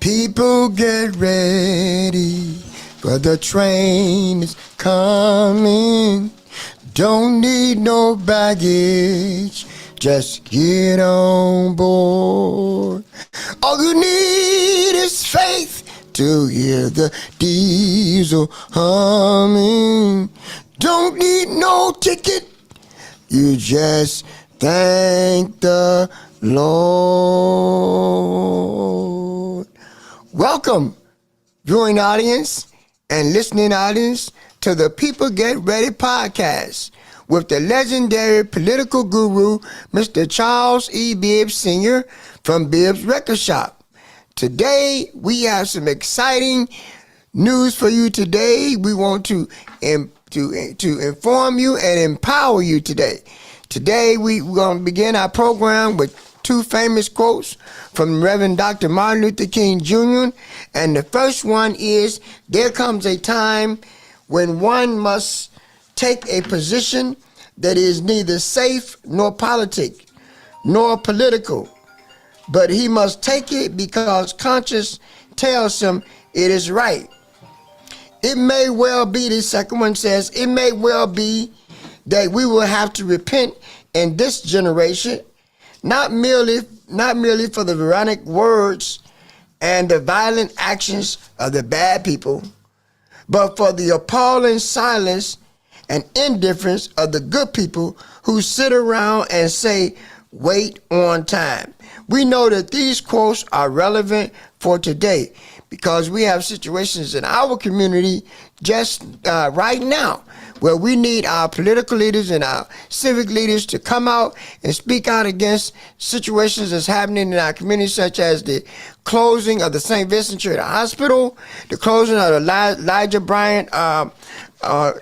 People get ready, for the train is coming. Don't need no baggage, just get on board. All you need is faith to hear the diesel humming. Don't need no ticket, you just thank the Lord. Welcome, viewing audience and listening audience, to the People Get Ready podcast with the legendary political guru, Mr. Charles E. Bibb Sr. from Bibb's Record Shop. Today, we have some exciting news for you today. We want to inform you and empower you today. Today, we're going to begin our program with two famous quotes from Reverend Dr. Martin Luther King Jr. And the first one is, there comes a time when one must take a position that is neither safe nor politic, nor political, but he must take it because conscience tells him it is right. It may well be, the second one says, it may well be that we will have to repent in this generation, not merely for the Quranic words and the violent actions of the bad people, but for the appalling silence and indifference of the good people who sit around and say, wait on time. We know that these quotes are relevant for today because we have situations in our community just right now where we need our political leaders and our civic leaders to come out and speak out against situations that's happening in our community, such as the closing of the St. Vincent Church Hospital, the closing of the Elijah Bryant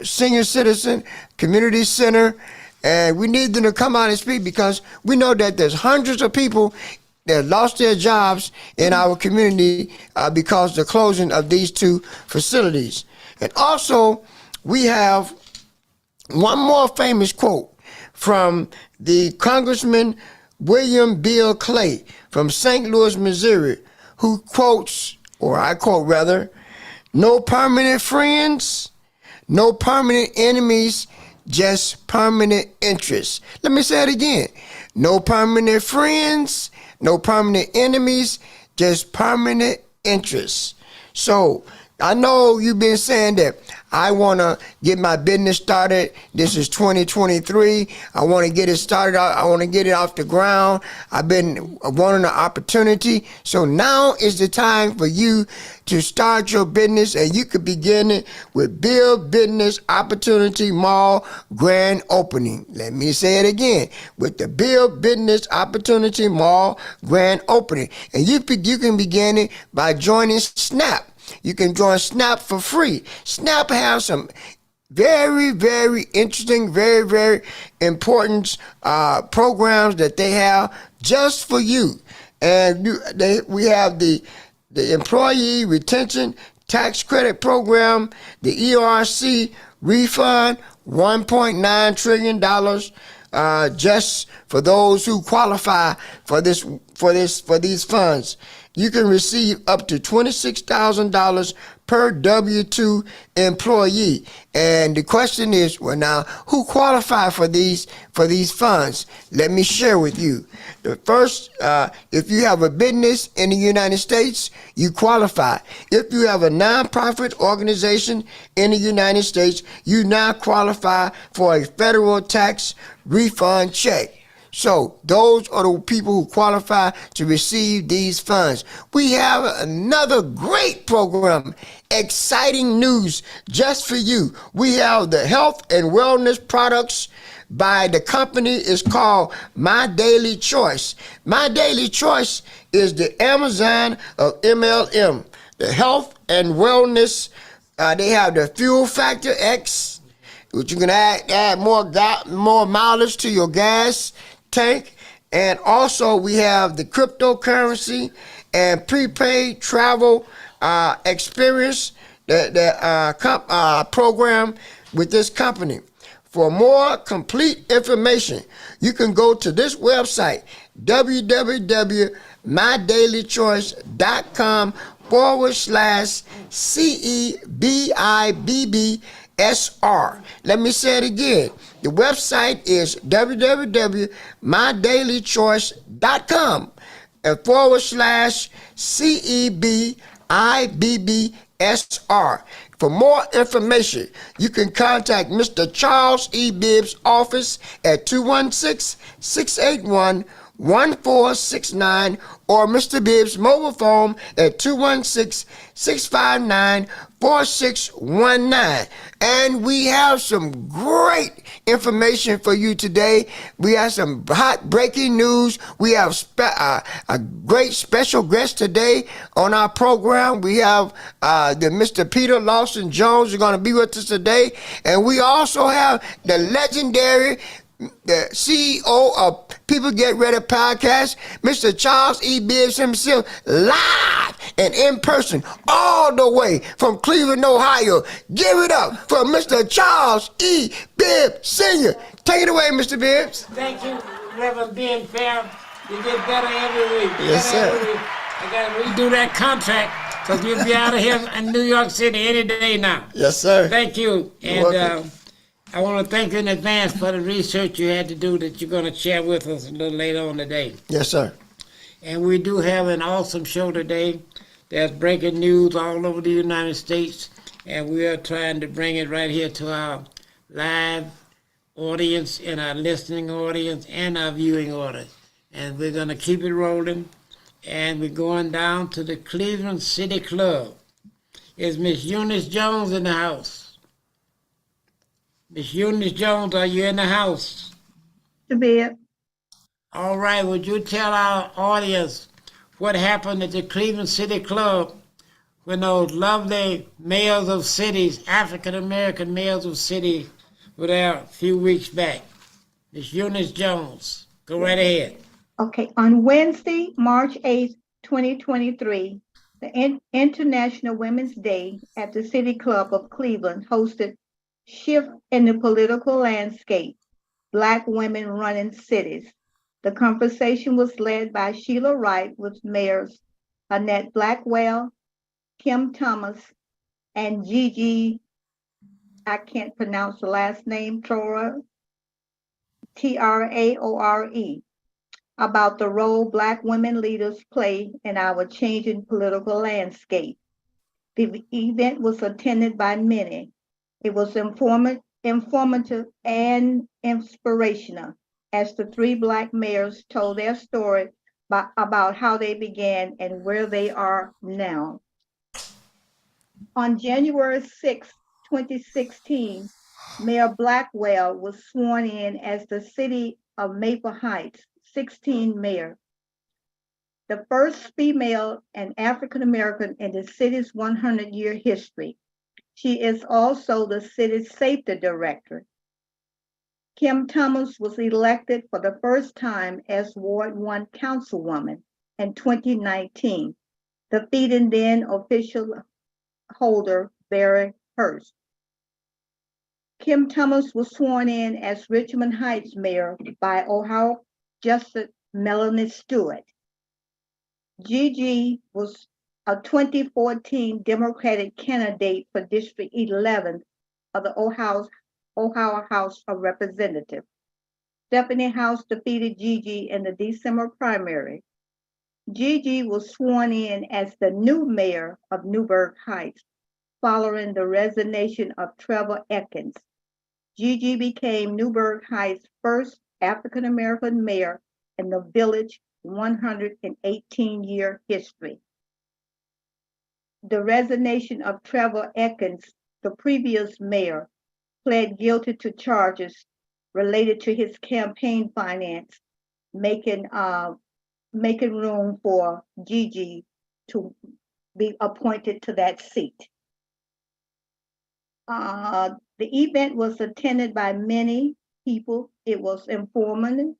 Senior Citizen Community Center. And we need them to come out and speak because we know that there's hundreds of people that lost their jobs in our community because of the closing of these two facilities. And also, we have one more famous quote from the Congressman William Bill Clay from St. Louis, Missouri, who quotes, or I quote rather, no permanent friends, no permanent enemies, just permanent interests. Let me say it again. No permanent friends, no permanent enemies, just permanent interests. So I know you've been saying that I want to get my business started. This is 2023. I want to get it started. I want to get it off the ground. I've been wanting an opportunity. So now is the time for you to start your business, and you could begin it with Bibb Business Opportunity Mall grand opening. Let me say it again, with the Bibb Business Opportunity Mall grand opening. And you can begin it by joining Snap. You can join Snap for free. Snap has some very, very interesting, very, very important programs that they have just for you. And we have the Employee Retention Tax Credit Program, the ERC refund, $1.9 trillion just for those who qualify for these funds. You can receive up to $26,000 per W-2 employee. And the question is, well, now, who qualify for these funds? Let me share with you. The first, if you have a business in the United States, you qualify. If you have a nonprofit organization in the United States, you now qualify for a federal tax refund check. So those are the people who qualify to receive these funds. We have another great program, exciting news just for you. We have the health and wellness products by the company is called My Daily Choice. My Daily Choice is the Amazon of MLM. The health and wellness, they have the Fuel Factor X, which you can add more mileage to your gas tank. And also we have the cryptocurrency and prepaid travel experience, the program with this company. For more complete information, you can go to this website, www.mydailychoice.com, CEBIBBSR. Let me say it again. The website is www.mydailychoice.com /CEBIBBSR. For more information, you can contact Mr. Charles E. Bibb's office at 216-681-1469 or Mr. Bibb's mobile phone at 216-659-4619. And we have some great information for you today. We have some hot breaking news. We have a great special guest today on our program. We have the Mr. Peter Lawson Jones is going to be with us today. And we also have the legendary the CEO of People Get Ready podcast, Mr. Charles E. Bibbs himself, live and in person, all the way from Cleveland, Ohio. Give it up for Mr. Charles E. Bibbs Sr. Take it away, Mr. Bibbs. Thank you, Reverend Ben Fair. You get better every week. Yes, sir. I got to redo that contract because you'll be out of here in New York City any day now. Yes, sir. Thank you. And I want to thank you in advance for the research you had to do that you're going to share with us a little later on today. Yes, sir. And we do have an awesome show today. There's breaking news all over the United States, and we are trying to bring it right here to our live audience and our listening audience and our viewing audience. And we're going to keep it rolling, and we're going down to the Cleveland City Club. Is Miss Eunice Jones in the house? Miss Eunice Jones, are you in the house? To Bibb. All right, would you tell our audience what happened at the Cleveland City Club when those lovely mayors of cities, African-American mayors of cities, were there a few weeks back? Miss Eunice Jones, go right ahead. Okay, on Wednesday, March 8th, 2023, the International Women's Day at the City Club of Cleveland hosted Shift in the Political Landscape, Black Women Running Cities. The conversation was led by Sheila Wright with mayors Annette Blackwell, Kim Thomas, and Gigi, I can't pronounce the last name, Traore, Traore, about the role Black women leaders play in our changing political landscape. The event was attended by many. It was informative and inspirational as the three Black mayors told their story about how they began and where they are now. On January 6, 2016, Mayor Blackwell was sworn in as the City of Maple Heights 16th mayor, the first female and African American in the city's 100-year history. She is also the city's safety director. Kim Thomas was elected for the first time as Ward 1 councilwoman in 2019, defeating then official holder Barry Hurst. Kim Thomas was sworn in as Richmond Heights mayor by Ohio Justice Melanie Stewart. Gigi was a 2014 Democratic candidate for District 11 of the Ohio House of Representatives. Stephanie House defeated Gigi in the December primary. Gigi was sworn in as the new mayor of Newburgh Heights following the resignation of Trevor Ekins. Gigi became Newburgh Heights' first African-American mayor in the village's 118-year history. The resignation of Trevor Ekins, the previous mayor, pled guilty to charges related to his campaign finance, making room for Gigi to be appointed to that seat. The event was attended by many people. It was informative,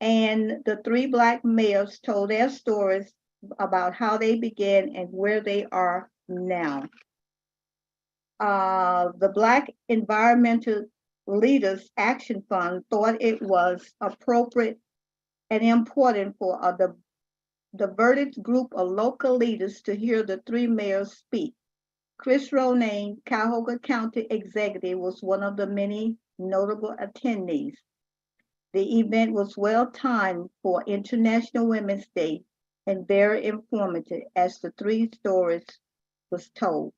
and the three Black mayors told their stories about how they began and where they are now. The Black Environmental Leaders Action Fund thought it was appropriate and important for the diverted group of local leaders to hear the three mayors speak. Chris Ronayne, Cuyahoga County Executive, was one of the many notable attendees. The event was well timed for International Women's Day and very informative as the three stories was told,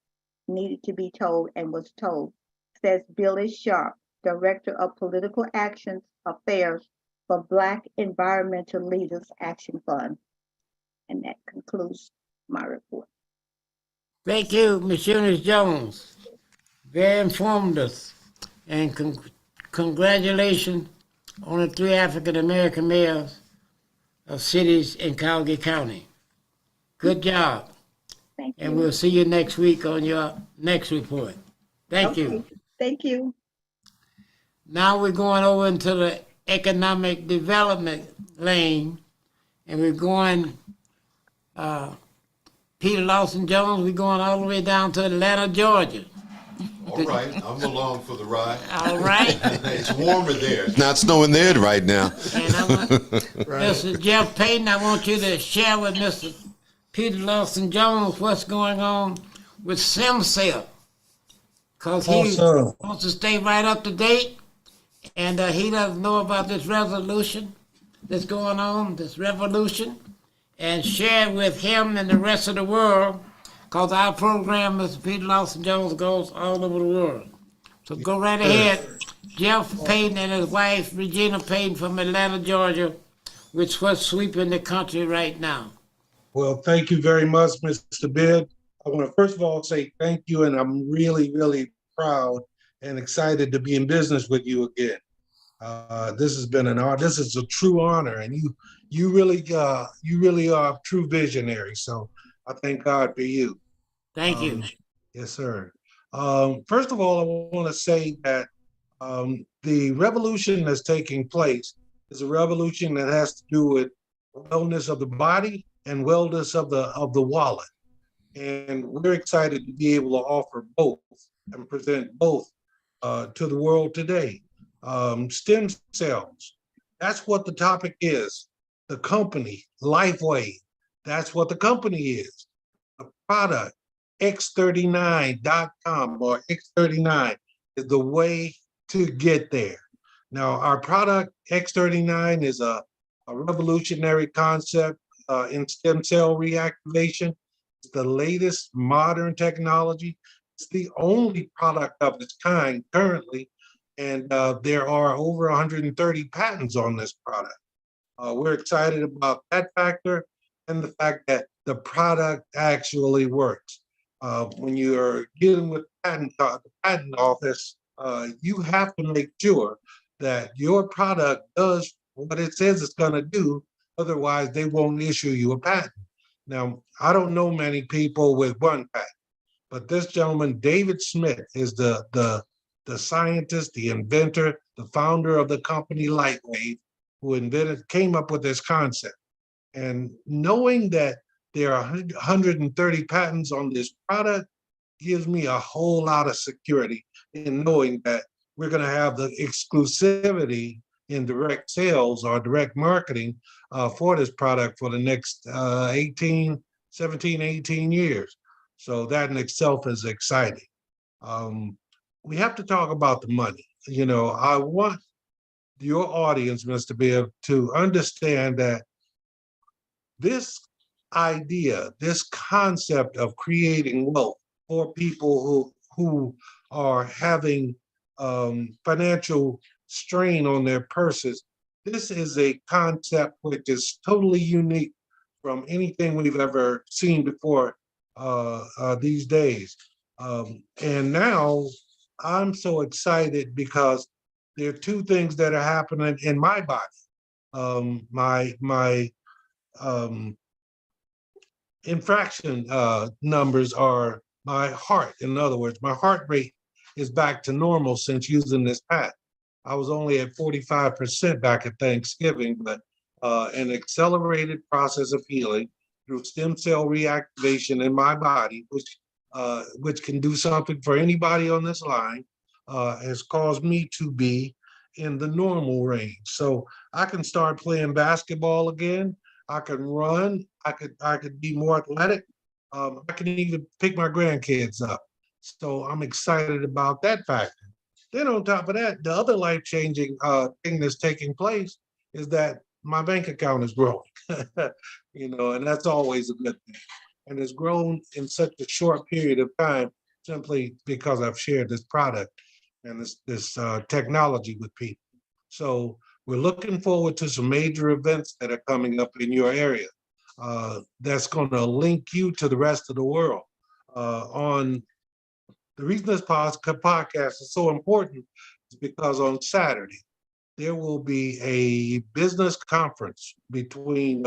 needed to be told and was told, says Billy Sharp, Director of Political Action Affairs for Black Environmental Leaders Action Fund. And that concludes my report. Thank you, Ms. Eunice Jones. Very informative. And congratulations on the 3 African American mayors of cities in Cuyahoga County. Good job. Thank you. And we'll see you next week on your next report. Thank you. Thank you. Now we're going over into the economic development lane, and we're going, Peter Lawson Jones, we're going all the way down to Atlanta, Georgia. All right, I'm along for the ride. All right. It's warmer there. It's not snowing there right now. And Mr. Jeff Payton, I want you to share with Mr. Peter Lawson Jones what's going on with SimCell, because he wants to stay right up to date, and he doesn't know about this resolution that's going on, this revolution, and share with him and the rest of the world, because our program, Mr. Peter Lawson Jones, goes all over the world. So go right ahead. Jeff Payton and his wife, Regina Payton from Atlanta, Georgia, which is what's sweeping the country right now. Well, thank you very much, Mr. Bibb. I want to first of all say thank you, and I'm really, really proud and excited to be in business with you again. This has been an honor. This is a true honor, and you really are a true visionary. So I thank God for you. Thank you. Yes, sir. First of all, I want to say that the revolution that's taking place is a revolution that has to do with wellness of the body and wellness of the wallet. And we're excited to be able to offer both and present both to the world today. Stem cells, that's what the topic is. The company, LifeWave, that's what the company is. The product, X39.com or X39 is the way to get there. Now, our product, X39, is a revolutionary concept in stem cell reactivation. It's the latest modern technology. It's the only product of its kind currently, and there are over 130 patents on this product. We're excited about that factor and the fact that the product actually works. When you're dealing with the patent office, you have to make sure that your product does what it says it's going to do. Otherwise, they won't issue you a patent. Now, I don't know many people with one patent, but this gentleman, David Smith, is the scientist, the inventor, the founder of the company LifeWave, who came up with this concept. And knowing that there are 130 patents on this product gives me a whole lot of security in knowing that we're going to have the exclusivity in direct sales or direct marketing for this product for the next 17, 18 years. So that in itself is exciting. We have to talk about the money. You know, I want your audience, Mr. Bibb, to understand that this idea, this concept of creating wealth for people who are having financial strain on their purses, this is a concept which is totally unique from anything we've ever seen before these days. And now I'm so excited because there are two things that are happening in my body. My infraction numbers are my heart. In other words, my heart rate is back to normal since using this pad. I was only at 45% back at Thanksgiving, but an accelerated process of healing through stem cell reactivation in my body, which can do something for anybody on this line, has caused me to be in the normal range. So I can start playing basketball again. I can run. I could be more athletic. I can even pick my grandkids up. So I'm excited about that factor. Then on top of that, the other life-changing thing that's taking place is that my bank account is growing. And that's always a good thing. And it's grown in such a short period of time simply because I've shared this product and this technology with people. So we're looking forward to some major events that are coming up in your area. That's going to link you to the rest of the world. On the reason this podcast is so important is because on Saturday there will be a business conference between.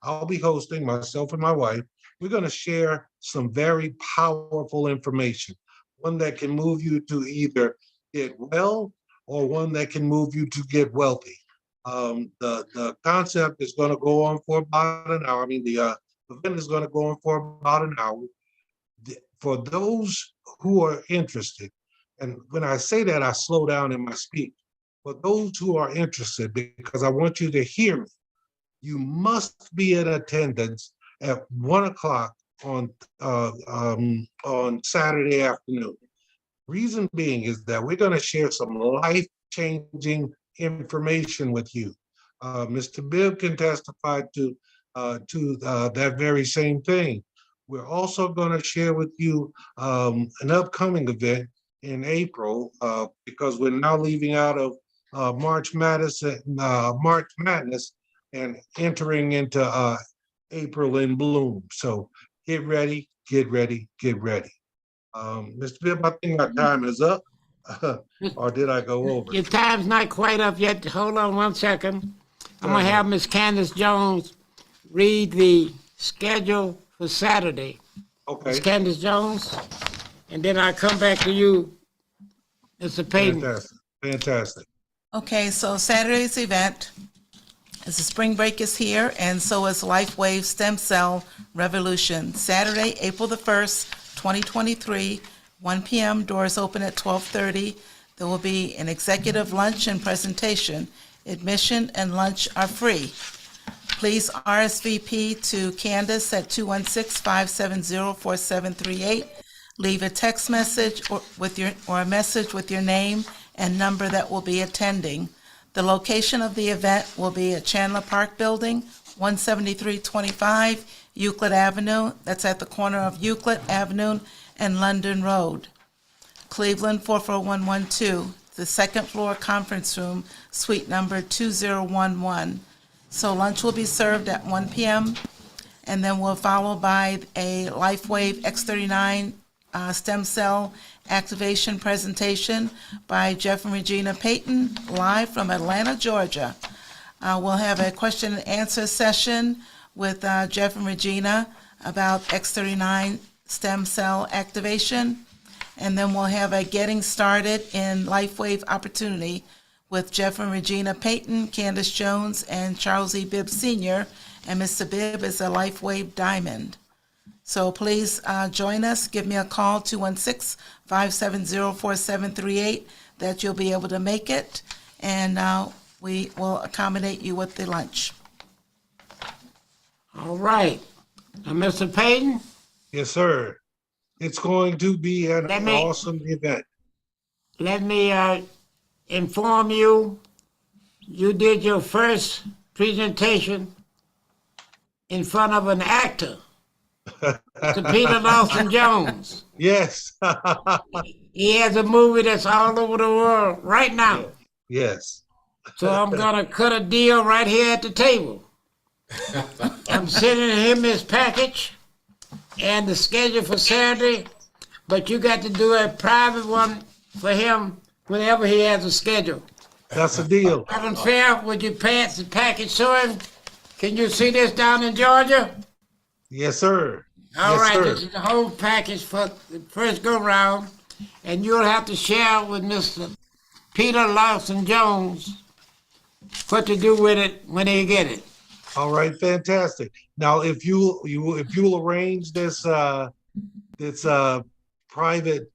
I'll be hosting myself and my wife. We're going to share some very powerful information, one that can move you to either get well or one that can move you to get wealthy. The concept is going to go on for about an hour. I mean, the event is going to go on for about an hour. For those who are interested, and when I say that, I slow down in my speech. For those who are interested, because I want you to hear me, you must be in attendance at 1 o'clock on Saturday afternoon. Reason being is that we're going to share some life-changing information with you. Mr. Bibb can testify to that very same thing. We're also going to share with you an upcoming event in April because we're now leaving out of March Madness and entering into April in bloom. So get ready, get ready, get ready. Mr. Bibb, I think my time is up. Or did I go over? Your time's not quite up yet. Hold on 1 second. I'm going to have Miss Candace Jones read the schedule for Saturday. Okay. Miss Candace Jones, and then I'll come back to you, Mr. Payton. Fantastic. Fantastic. Okay, so Saturday's event is the spring break is here, and so is LifeWave Stem Cell Revolution. Saturday, April the 1st, 2023, 1 p.m. Doors open at 12:30. There will be an executive lunch and presentation. Admission and lunch are free. Please RSVP to Candace at 216-570-4738. Leave a text message or a message with your name and number that will be attending. The location of the event will be at Chandler Park Building, 17325 Euclid Avenue. That's at the corner of Euclid Avenue and London Road. Cleveland 44112, the second floor conference room, suite number 2011. So lunch will be served at 1 p.m. and then we'll follow by a LifeWave X39 stem cell activation presentation by Jeff and Regina Payton, live from Atlanta, Georgia. We'll have a question and answer session with Jeff and Regina about X39 stem cell activation. And then we'll have a getting started in LifeWave opportunity with Jeff and Regina Payton, Candace Jones, and Charles E. Bibb Sr., and Mr. Bibb is a LifeWave Diamond. So please join us. Give me a call, 216-570-4738, that you'll be able to make it, and we will accommodate you with the lunch. All right. Now, Mr. Payton? Yes, sir. It's going to be an awesome event. Let me inform you, you did your first presentation in front of an actor, Mr. Peter Lawson Jones. Yes. He has a movie that's all over the world right now. Yes. So I'm going to cut a deal right here at the table. I'm sending him his package and the schedule for Saturday, but you got to do a private one for him whenever he has a schedule. That's a deal. Kevin Fair, would you pass the package to him? Can you see this down in Georgia? Yes, sir. All yes, right, sir. this is the whole package for the first go-round, and you'll have to share with Mr. Peter Lawson Jones what to do with it when he get it. All right, fantastic. Now, if you'll arrange this private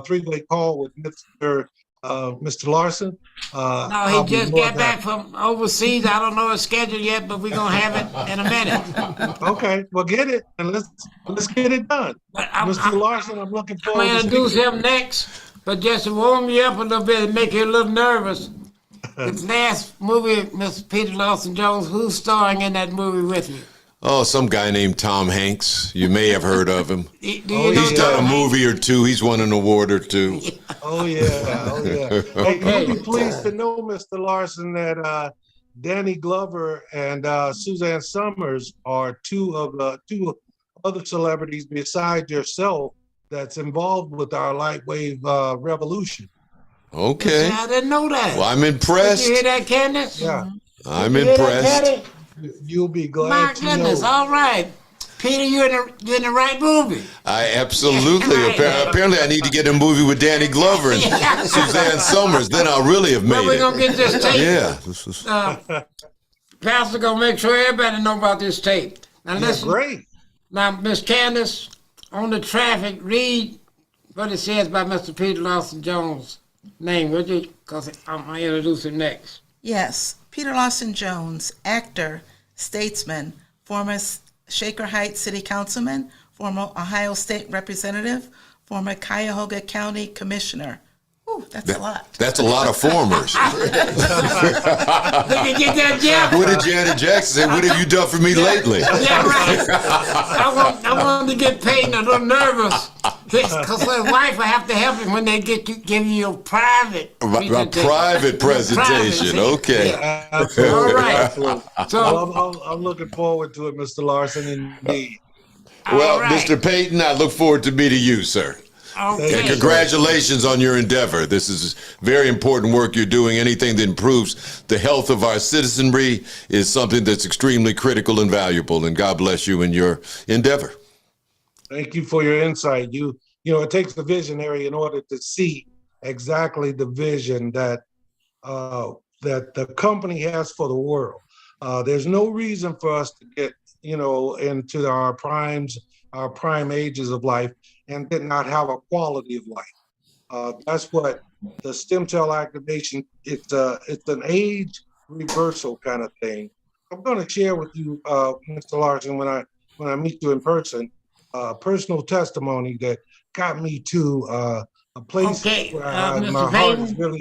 three-way call with Mr. Mr. Larson. No, I'll he be just more got than back from overseas. I don't know his schedule yet, but we're gonna have it in a minute. Okay, well, get it and let's get it done. But Mr. Larson, I'm looking I'm forward gonna to introduce speaking. him next, but just to warm you up a little bit and make you a little nervous. This last movie, Mr. Peter Lawson Jones, who's starring in that movie with you? Oh, some guy named Tom Hanks. You may have heard of him. Do you Oh, know He's yeah. done a Tom Hanks? movie or two. He's won an award or two. Oh yeah, oh yeah. Hey, Okay. you'll be pleased to know, Mr. Larson, that Danny Glover and Suzanne Summers are two other celebrities besides yourself that's involved with our lightwave revolution. Okay. I didn't know that. Well, I'm Did impressed. you hear that, Candace? Yeah, I'm Did you hear that, impressed. Patty? you'll be My glad to goodness! know. All right, Peter, you're in the right movie. I absolutely. Right. Apparently, I need to get a movie with Danny Glover and Suzanne Summers. Then I'll really have Well, made we're gonna it. get this tape. Yeah. This is- Pastor gonna make sure everybody know about this tape. Now Yeah, listen. great. Now, Miss Candace, on the traffic, read what it says by Mr. Peter Lawson Jones' name, would you? Because I'm going to introduce him next. Yes, Peter Lawson Jones, actor, statesman, former Shaker Heights City Councilman, former Ohio State Representative, former Cuyahoga County Commissioner. Ooh, that's a lot. That's a lot of formers. Look at get that, Jeff. What did Janet Jackson say? What have you done for me lately? Yeah, right. I want to get Peyton a little nervous because his wife will have to help him when they give you your private A presentation. private presentation. see? Okay. Absolutely. All right. Absolutely. So, Well, I'm looking forward to it, Mr. Larson, indeed. Well, all right. Mr. Payton, I look forward to meeting you, sir. Okay. And congratulations on your endeavor. This is very important work you're doing. Anything that improves the health of our citizenry is something that's extremely critical and valuable. And God bless you in your endeavor. Thank you for your insight. You know, it takes a visionary in order to see exactly the vision that that the company has for the world. There's no reason for us to get, you know, into our prime ages of life and did not have a quality of life. That's what the stem cell activation, it's an age reversal kind of thing. I'm going to share with you, Mr. Larson, when I meet you in person, personal testimony that got me to a place Okay, where Mr. my heart is Payton? really.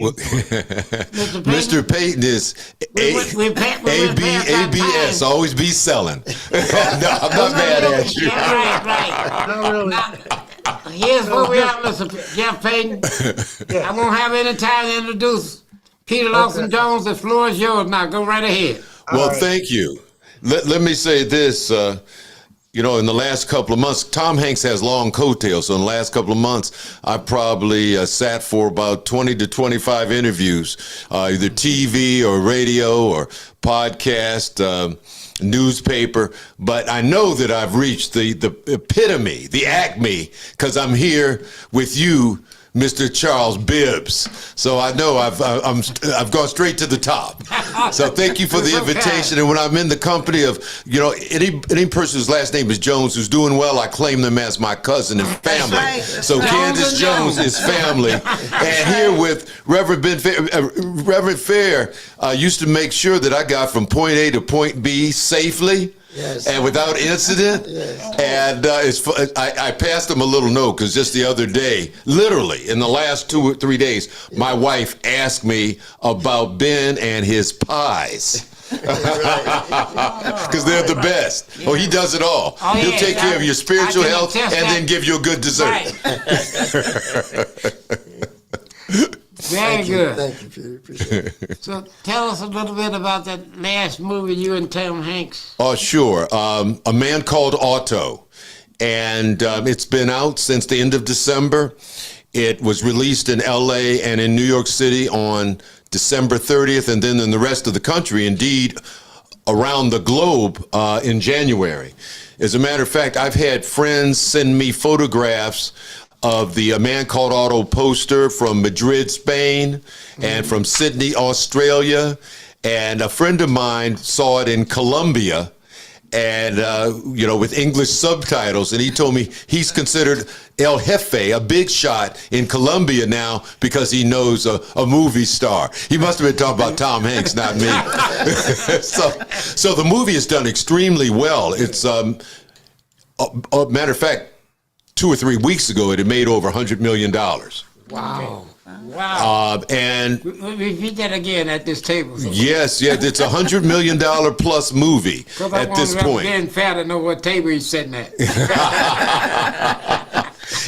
Mr. Payton is We went past that ABS, time. always be selling. No, I'm not mad at you. Yeah, right. Not really. Now, here's where we are, Mr. Jeff Payton. Yes. I won't have any time to introduce Peter Lawson Jones. The floor is yours now. Go right ahead. Well, All right. thank you. Let me say this. You know, in the last couple of months, Tom Hanks has long coattails. So in the last couple of months, I probably sat for about 20 to 25 interviews, either TV or radio or podcast, newspaper. But I know that I've reached the epitome, the acme, because I'm here with you, Mr. Charles Bibbs. So I know I've gone straight to the top. So thank you for the invitation. And when I'm in the company of, you know, any person whose last name is Jones who's doing well, I claim them as my cousin and family. right. So Jones Candace and Jones Jones. is family. And here with Reverend Fair used to make sure that I got from point A to point B safely. Yes. And without incident. Yes. And I passed him a little note because just the other day, literally in the last 2 or 3 days, my wife asked me about Ben and his pies. Because they're the best. Oh, he does it all. Oh, He'll yeah. take care of your spiritual I can health and attest that. then give you a good dessert. Right. Very good. Thank you, Peter. Appreciate it. So tell us a little bit about that last movie you and Tom Hanks. Oh, sure. A Man Called Otto. And it's been out since the end of December. It was released in LA and in New York City on December 30th, and then in the rest of the country, indeed, around the globe in January. As a matter of fact, I've had friends send me photographs of the A Man Called Otto poster from Madrid, Spain, and from Sydney, Australia. And a friend of mine saw it in Colombia and with English subtitles. And he told me he's considered El Jefe, a big shot in Colombia now because he knows a movie star. He must have been talking about Tom Hanks, not me. so the movie has done extremely well. It's a matter of fact, 2 or 3 weeks ago, it had made over $100 million. Wow. Wow. And repeat that again at this table. yes, it's a $100 million plus movie at this point. Ben Fair to know what table he's sitting at.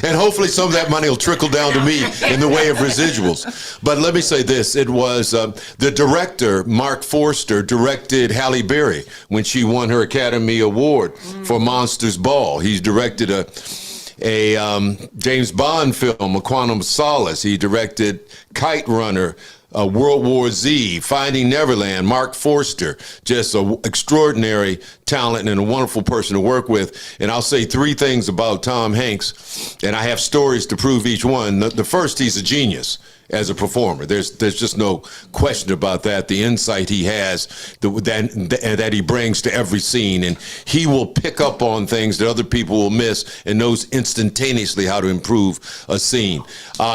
And hopefully some of that money will trickle down to me in the way of residuals. But let me say this. It was the director, Mark Forster, directed Halle Berry when she won her Academy Award for Monsters Ball. He's directed a James Bond film, A Quantum of Solace. He directed Kite Runner, World War Z, Finding Neverland. Mark Forster, just an extraordinary talent and a wonderful person to work with. And I'll say 3 things about Tom Hanks, and I have stories to prove each one. The first, he's a genius as a performer. There's just no question about that. The insight he has, that he brings to every scene, and he will pick up on things that other people will miss and knows instantaneously how to improve a scene.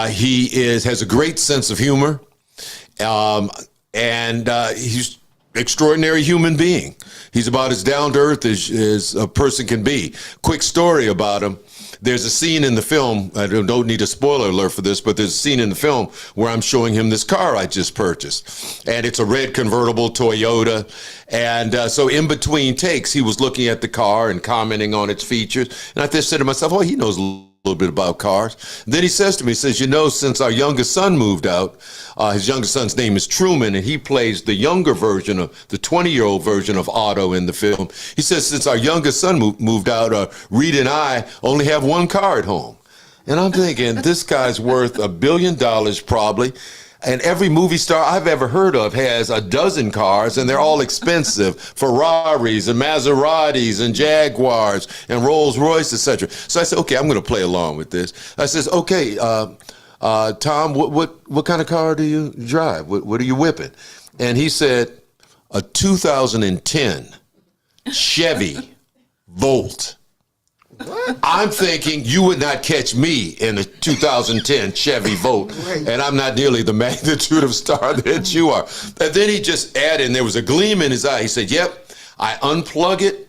He has a great sense of humor, and he's an extraordinary human being. He's about as down to earth as a person can be. Quick story about him. There's a scene in the film, I don't need a spoiler alert for this, but there's a scene in the film where I'm showing him this car I just purchased. And it's a red convertible Toyota. And so in between takes, he was looking at the car and commenting on its features. And I just said to myself, oh, he knows a little bit about cars. And then he says to me, since our youngest son moved out, his youngest son's name is Truman, and he plays the younger version of the 20-year-old version of Otto in the film. He says, since our youngest son moved out, Rita and I only have one car at home. And I'm thinking, this guy's worth $1 billion probably. And every movie star I've ever heard of has a dozen cars, and they're all expensive. Ferraris and Maseratis and Jaguars and Rolls Royce, etc. So I said, okay, I'm going to play along with this. I says, okay, Tom, what kind of car do you drive? What are you whipping? And he said, a 2010 Chevy Volt. What? I'm thinking you would not catch me in a 2010 Chevy Volt, and I'm not nearly the magnitude of star that you are. And then he just added, and there was a gleam in his eye. He said, yep, I unplug it,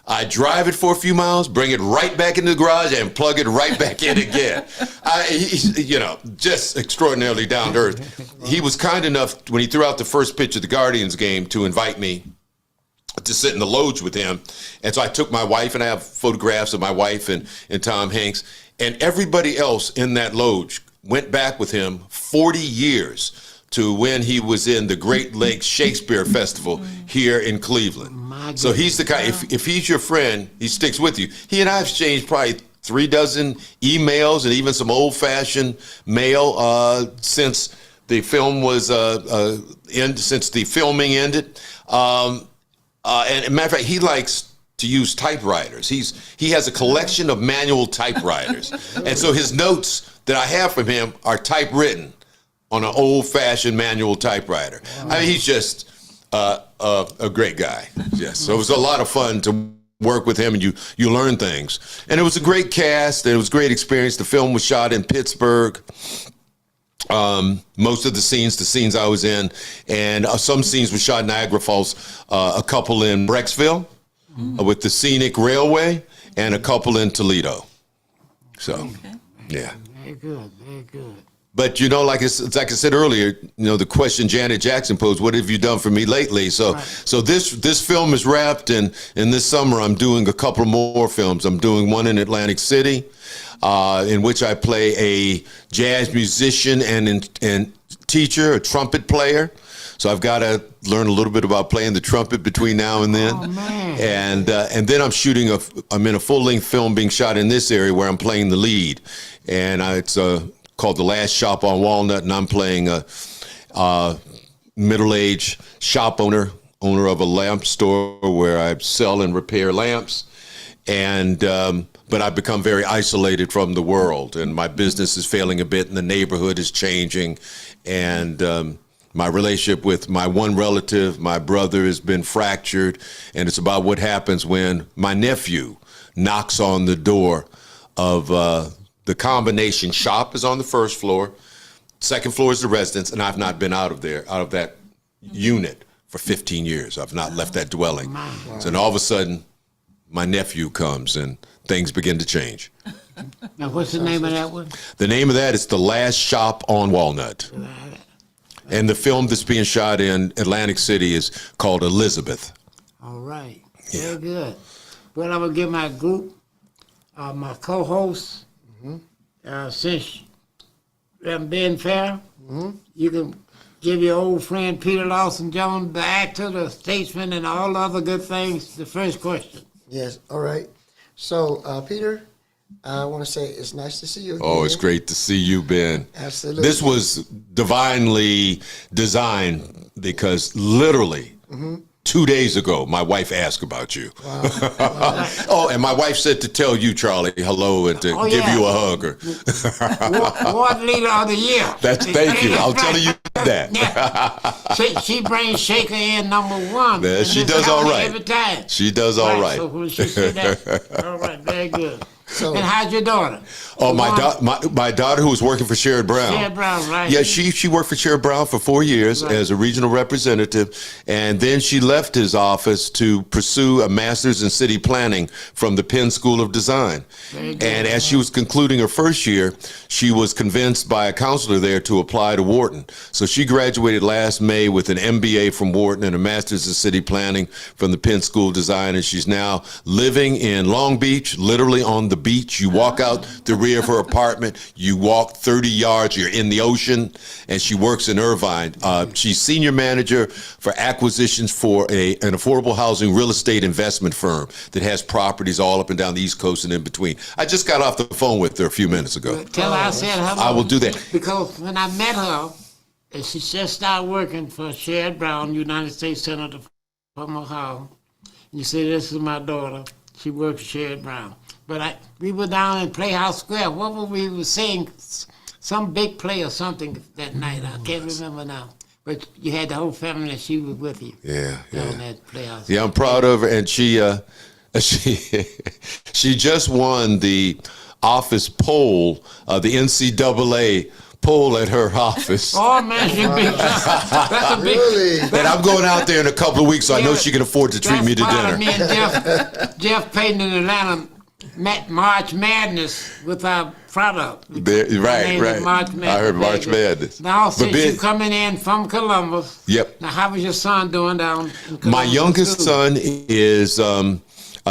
I drive it for a few miles, bring it right back into the garage, and plug it right back in again. Just extraordinarily down to earth. He was kind enough, when he threw out the first pitch of the Guardians game, to invite me to sit in the loge with him. And so I took my wife, and I have photographs of my wife and Tom Hanks, and everybody else in that loge went back with him 40 years to when he was in the Great Lakes Shakespeare Festival here in Cleveland. So he's the guy, if he's your friend, he sticks with you. He and I have exchanged probably 3 dozen emails and even some old-fashioned mail since the film was since the filming ended. And as a matter of fact, he likes to use typewriters. He has a collection of manual typewriters. And so his notes that I have from him are typewritten on an old-fashioned manual typewriter. Wow. I mean, he's just a great guy. Yes. So it was a lot of fun to work with him, and you learn things. And it was a great cast, and it was a great experience. The film was shot in Pittsburgh. Most of the scenes I was in, and some scenes were shot in Niagara Falls, a couple in Brecksville with the Scenic Railway, and a couple in Toledo. So, yeah. Very good, very good. But like I said earlier, the question Janet Jackson posed, what have you done for me lately? So this film is wrapped, and this summer I'm doing a couple more films. I'm doing one in Atlantic City, in which I play a jazz musician and teacher, a trumpet player. So I've got to learn a little bit about playing the trumpet between now and then. Oh, man. And then I'm in a full-length film being shot in this area where I'm playing the lead, and it's called The Last Shop on Walnut, and I'm playing a middle-aged shop owner of a lamp store where I sell and repair lamps, and but I've become very isolated from the world, and my business is failing a bit, and the neighborhood is changing, and My relationship with my one relative, my brother, has been fractured, and it's about what happens when my nephew knocks on the door of the combination shop is on the first floor, second floor is the residence, and I've not been out of that unit for 15 years. I've not left that dwelling. Wow. So then all of a sudden, my nephew comes and things begin to change. Now, what's the name of that one? The name of that is The Last Shop on Walnut. And the film that's being shot in Atlantic City is called Elizabeth. All right. Very good. Well, I'm going to give my group, my co-hosts, since I'm being fair, you can give your old friend Peter Lawson Jones, the actor, the statesman, and all the other good things, the first question. Yes, all right. So, Peter, I want to say it's nice to see you again. Oh, it's great to see you, Ben. Absolutely. This was divinely designed because literally 2 days ago, my wife asked about you. Wow. Oh, and my wife said to tell you, Charlie, hello and to give you a hug. Ward leader of the year. Thank you. I'll tell you that. Yeah. She brings Shaker in #1. Yeah, she does all right. Every time. She does all right. So when she said that, all right, very good. So, and how's your daughter? Oh, my daughter who was working for Sherrod Brown. Sherrod Brown, right. Yeah, she worked for Sherrod Brown for 4 years as a regional representative, and then she left his office to pursue a master's in city planning from the Penn School of Design. And as she was concluding her first year, she was convinced by a counselor there to apply to Wharton. So she graduated last May with an MBA from Wharton and a master's in city planning from the Penn School of Design, and she's now living in Long Beach, literally on the beach. You walk out the rear of her apartment, you walk 30 yards, you're in the ocean, and she works in Irvine. She's senior manager for acquisitions for an affordable housing real estate investment firm that has properties all up and down the East Coast and in between. I just got off the phone with her a few minutes ago. Tell her I said hello. I will do that. Because when I met her, and she just started working for Sherrod Brown, United States Senator from Ohio. And you say, this is my daughter. She works for Sherrod Brown. But we were down in Playhouse Square. What were we saying? Some big play or something that night. I can't remember now. But you had the whole family and she was with you. Yeah, down at Playhouse. Yeah, I'm proud of her. And she just won the office poll, the NCAA poll at her office. Oh, man, that's a big... really? And I'm going out there in a couple of weeks, so I know she can afford to treat me to dinner. Me and Jeff Payton in Atlanta met March Madness with our product. Right. March Madness. I heard March Madness. Now, since you coming in from Columbus, yep. Now, how was your son doing down in Columbus? My youngest son is a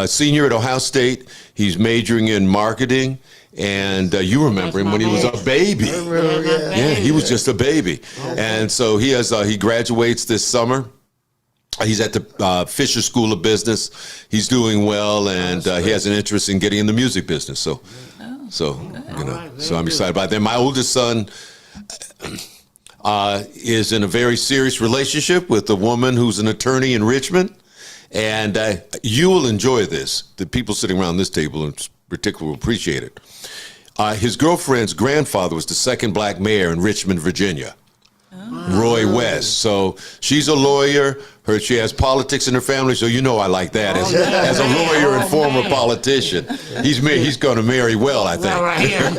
senior at Ohio State. He's majoring in marketing. And you remember him when he was a baby. Yeah, he was just a baby. Okay. And so he graduates this summer. He's at the Fisher School of Business. He's doing well, and he has an interest in getting in the music business. So I'm excited about that. My oldest son is in a very serious relationship with a woman who's an attorney in Richmond. And you will enjoy this. The people sitting around this table in particular will appreciate it. His girlfriend's grandfather was the second black mayor in Richmond, Virginia. Roy West. So she's a lawyer. She has politics in her family, so you know I like that. As a lawyer and former politician, he's going to marry well, I think. All right, yeah.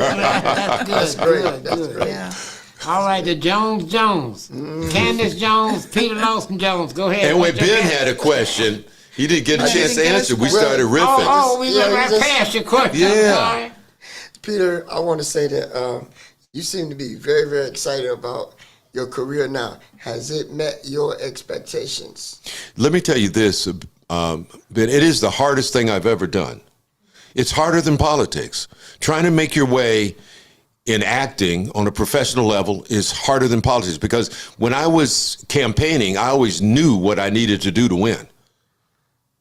That's good. That's great. Yeah. All right, the Jones. Candace Jones, Peter Lawson Jones. Go ahead. And when Ben had a question, he didn't get a chance to answer. We started riffing. We went right past your question. Yeah. Peter, I want to say that you seem to be very, very excited about your career now. Has it met your expectations? Let me tell you this, Ben, it is the hardest thing I've ever done. It's harder than politics. Trying to make your way in acting on a professional level is harder than politics, because when I was campaigning, I always knew what I needed to do to win.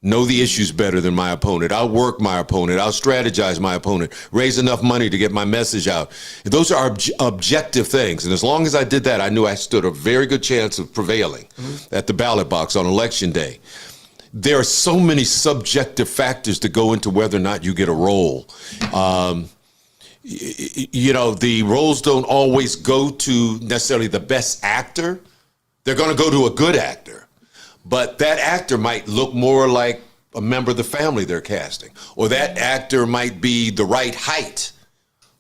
Know the issues better than my opponent. I'll work my opponent. I'll strategize my opponent. Raise enough money to get my message out. Those are objective things. And as long as I did that, I knew I stood a very good chance of prevailing at the ballot box on Election Day. There are so many subjective factors that go into whether or not you get a role. The roles don't always go to necessarily the best actor. They're going to go to a good actor, but that actor might look more like a member of the family they're casting, or that actor might be the right height,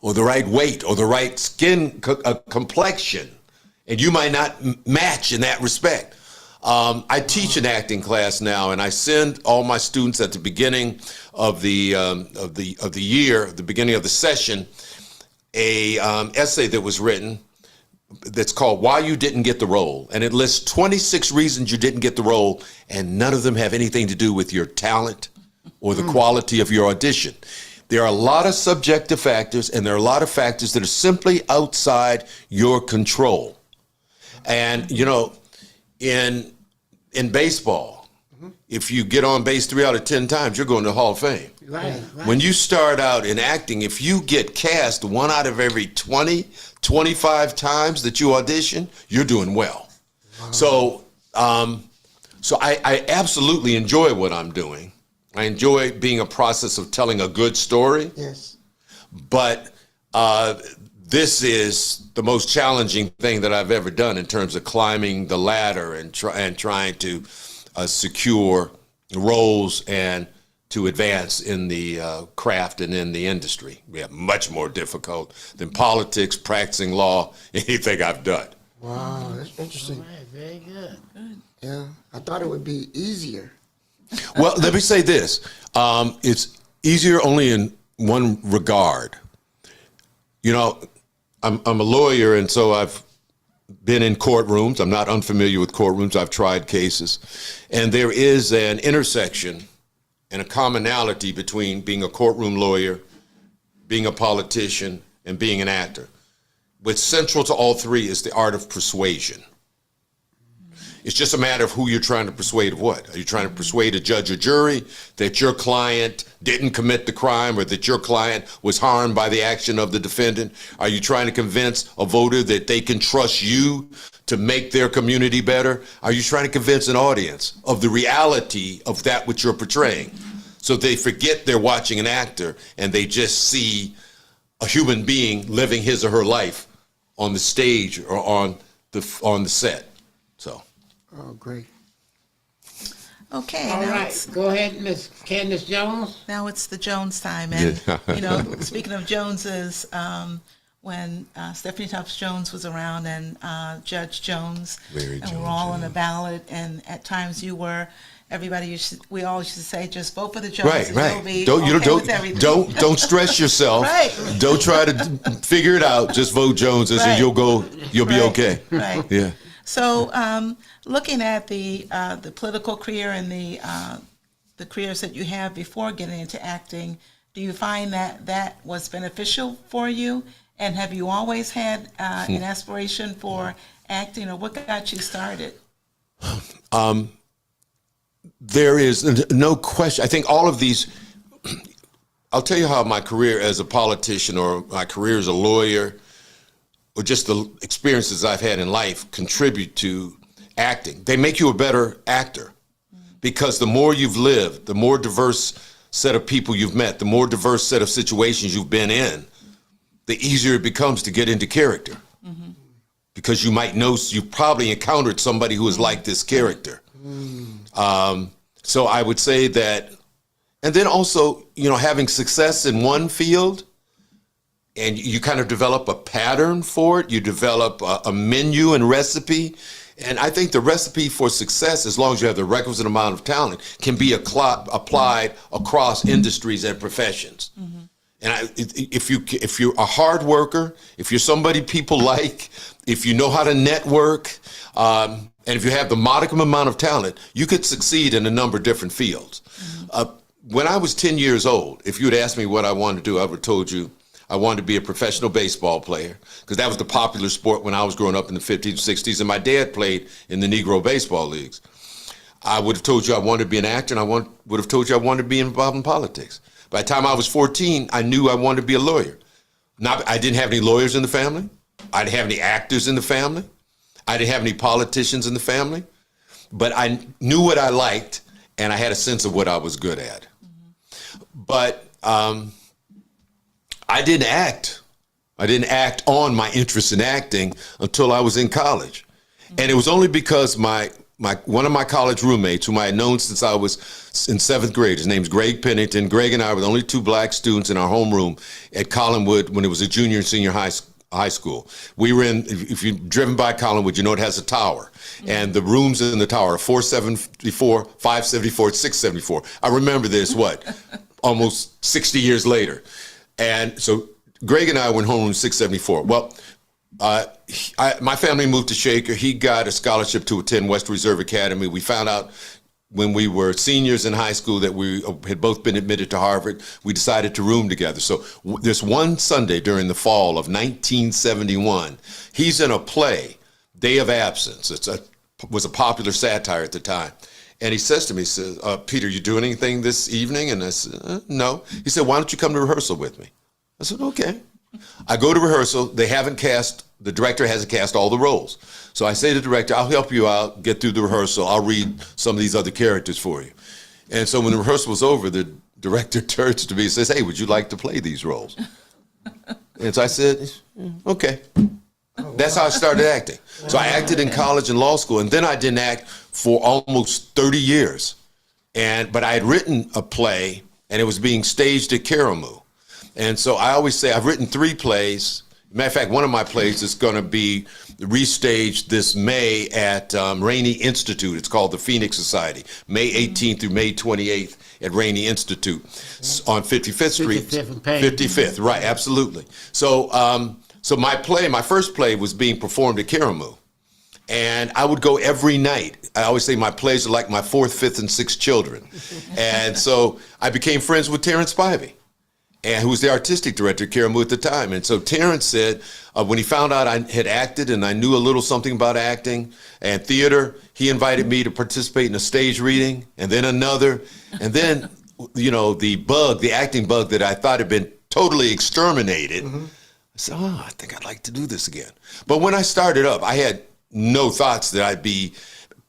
or the right weight, or the right skin complexion, and you might not match in that respect. I teach an acting class now, and I send all my students at the beginning of the year, the beginning of the session, a essay that was written that's called "Why You Didn't Get the Role," and it lists 26 reasons you didn't get the role, and none of them have anything to do with your talent or the quality of your audition. There are a lot of subjective factors, and there are a lot of factors that are simply outside your control. And you know, in baseball, if you get on base 3 out of 10 times, you're going to the Hall of Fame. Right. When you start out in acting, if you get cast 1 out of every 20, 25 times that you audition, you're doing well. So I absolutely enjoy what I'm doing. I enjoy being a process of telling a good story. Yes. But this is the most challenging thing that I've ever done in terms of climbing the ladder and trying to secure roles and to advance in the craft and in the industry. We have much more difficult than politics, practicing law, anything I've done. Wow, that's interesting. All right, very good. Yeah, I thought it would be easier. Well, let me say this. It's easier only in one regard. You know, I'm a lawyer, and so I've been in courtrooms. I'm not unfamiliar with courtrooms. I've tried cases. And there is an intersection and a commonality between being a courtroom lawyer, being a politician, and being an actor. What's central to all three is the art of persuasion. It's just a matter of who you're trying to persuade of what. Are you trying to persuade a judge or jury that your client didn't commit the crime or that your client was harmed by the action of the defendant? Are you trying to convince a voter that they can trust you to make their community better? Are you trying to convince an audience of the reality of that which you're portraying? So they forget they're watching an actor and they just see a human being living his or her life on the stage or on the set. So. Oh, great. Okay, All now right, it's, go ahead, Miss Candace Jones. now it's the Jones time. And, you know, speaking of Joneses, when Stephanie Tufts Jones was around and Judge Jones, Mary and Jo we're all on the Jones. ballot, and at times you were, we all used to say, just vote for the Joneses. Right. You'll be Don't okay with everything. don't stress yourself. Right. Don't try to figure it out. Just vote Joneses Right. and you'll be Right. okay. Right. Yeah. So, looking at the political career and the careers that you have before getting into acting, do you find that was beneficial for you? And have you always had an aspiration for acting, or what got you started? There is no question. I think all of these. I'll tell you how my career as a politician or my career as a lawyer, or just the experiences I've had in life contribute to acting. They make you a better actor because the more you've lived, the more diverse set of people you've met, the more diverse set of situations you've been in, the easier it becomes to get into character. Because you might know, you've probably encountered somebody who is like this character. So I would say that, and then also, you know, having success in one field, and you kind of develop a pattern for it. You develop a menu and recipe. And I think the recipe for success, as long as you have the requisite amount of talent, can be applied across industries and professions. And if you're a hard worker, if you're somebody people like, if you know how to network, and if you have the modicum amount of talent, you could succeed in a number of different fields. When I was 10 years old, if you had asked me what I wanted to do, I would have told you I wanted to be a professional baseball player because that was the popular sport when I was growing up in the 50s and 60s, and my dad played in the Negro baseball leagues. I would have told you I wanted to be an actor, and I would have told you I wanted to be involved in politics. By the time I was 14, I knew I wanted to be a lawyer. I didn't have any lawyers in the family. I didn't have any actors in the family. I didn't have any politicians in the family. But I knew what I liked, and I had a sense of what I was good at. But I didn't act. I didn't act on my interest in acting until I was in college. And it was only because one of my college roommates, whom I had known since I was in 7th grade, his name's Greg Pennington. Greg and I were the only 2 black students in our homeroom at Collinwood when it was a junior and senior high school. We were in, if you've driven by Collinwood, you know it has a tower. And the rooms in the tower are 474, 574, 674. I remember this, almost 60 years later. And so Greg and I went home in 674. Well, my family moved to Shaker. He got a scholarship to attend West Reserve Academy. We found out when we were seniors in high school that we had both been admitted to Harvard. We decided to room together. So this one Sunday during the fall of 1971, he's in a play, Day of Absence. Was a popular satire at the time. And he says to me, he says, Peter, you doing anything this evening? And I said, no. He said, why don't you come to rehearsal with me? I said, okay. I go to rehearsal. The director hasn't cast all the roles. So I say to the director, I'll help you out, get through the rehearsal. I'll read some of these other characters for you. And so when the rehearsal was over, the director turns to me and says, hey, would you like to play these roles? And so I said, okay. That's how I started acting. So I acted in college and law school, and then I didn't act for almost 30 years. But I had written a play, and it was being staged at Karamu. And so I always say I've written 3 plays. Matter of fact, one of my plays is going to be restaged this May at Rainey Institute. It's called the Phoenix Society, May 18th through May 28th at Rainey Institute on 55th Street. 55th, right, absolutely. So my first play was being performed at Karamu. And I would go every night. I always say my plays are like my 4th, 5th, and 6th children. And so I became friends with Terrence Spivey, who was the artistic director at Karamu at the time. And so Terrence said, when he found out I had acted and I knew a little something about acting and theater, he invited me to participate in a stage reading and then another. And then, the acting bug that I thought had been totally exterminated, I said, I think I'd like to do this again. But when I started up, I had no thoughts that I'd be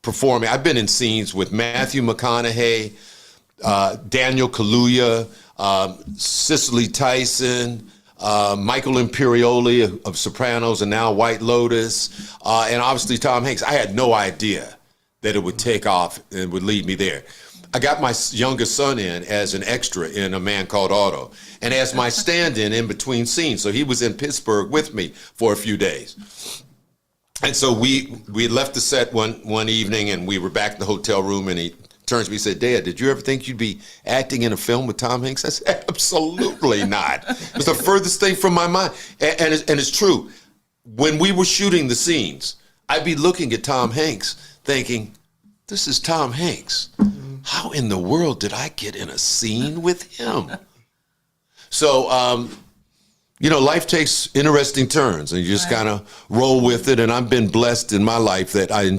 performing. I've been in scenes with Matthew McConaughey, Daniel Kaluuya, Cicely Tyson, Michael Imperioli of Sopranos and now White Lotus, and obviously Tom Hanks. I had no idea that it would take off and would lead me there. I got my youngest son in as an extra in A Man Called Otto and as my stand-in in between scenes. So he was in Pittsburgh with me for a few days. And so we left the set one evening and we were back in the hotel room and he turns to me and said, Dad, did you ever think you'd be acting in a film with Tom Hanks? I said, absolutely not. It was the furthest thing from my mind. And it's true. When we were shooting the scenes, I'd be looking at Tom Hanks thinking, this is Tom Hanks. How in the world did I get in a scene with him? So, life takes interesting turns and you just kind of roll with it. And I've been blessed in my life that I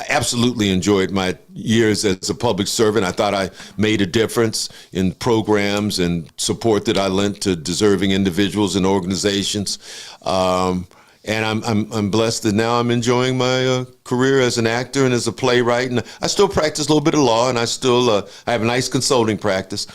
absolutely enjoyed my years as a public servant. I thought I made a difference in programs and support that I lent to deserving individuals and organizations. And I'm blessed that now I'm enjoying my career as an actor and as a playwright. And I still practice a little bit of law, and I have a nice consulting practice.